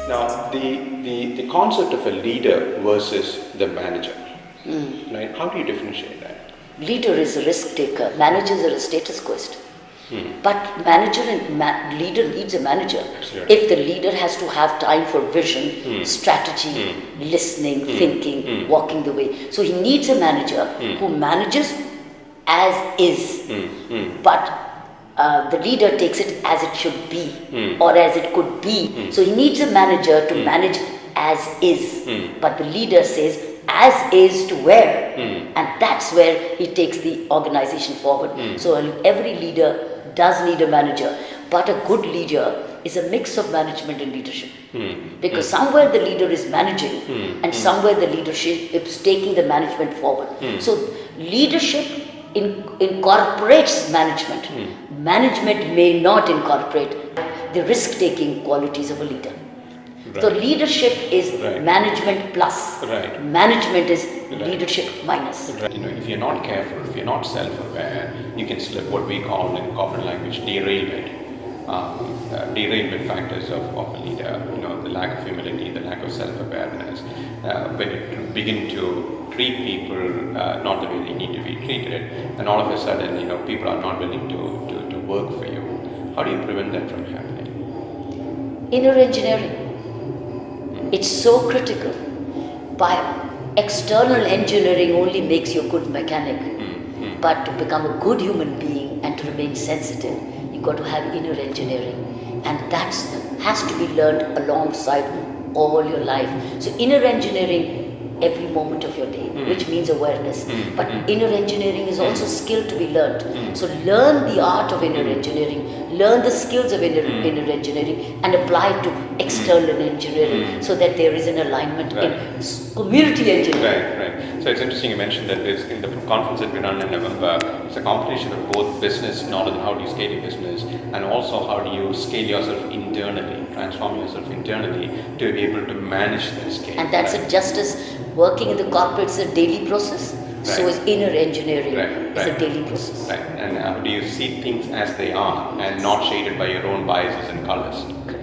Now, the concept of a leader versus the manager, right? How do you differentiate that? Leader is a risk taker, managers are a status quoist. But manager and leader needs a manager. Absolutely. If the leader has to have time for vision, strategy, listening, thinking, walking the way. So he needs a manager who manages as is. But the leader takes it as it should be or as it could be. So he needs a manager to manage as is. But the leader says as is to where. And that's where he takes the organization forward. So every leader does need a manager, but a good leader is a mix of management and leadership. Because somewhere the leader is managing and somewhere the leadership is taking the management forward. So leadership incorporates management. Management may not incorporate the risk-taking qualities of a leader. Right. So leadership is management plus. Right. Management is leadership minus. Right. If you're not careful, if you're not self-aware, you can slip what we call in corporate language derailment. Derailment factors of a leader. The lack of humility, the lack of self-awareness. When you begin to treat people not the way they need to be treated, and all of a sudden, people are not willing to work for you. How do you prevent that from happening? Inner engineering. It's so critical. By external engineering only makes you a good mechanic. But to become a good human being and to remain sensitive, you've got to have inner engineering. And that has to be learned alongside all your life. So inner engineering every moment of your day, which means awareness. But inner engineering is also skill to be learned. So learn the art of inner engineering, learn the skills of inner engineering and apply it to external engineering so that there is an alignment in community engineering. Right. So it's interesting you mentioned that in the conference that we run in November, it's a combination of both business knowledge, how do you scale your business, and also how do you scale yourself internally, transform yourself internally to be able to manage that scale. And that's it, just as working in the corporate is a daily process, so is inner engineering is a daily process. Right. And how do you see things as they are and not shaded by your own biases and colors? Correct.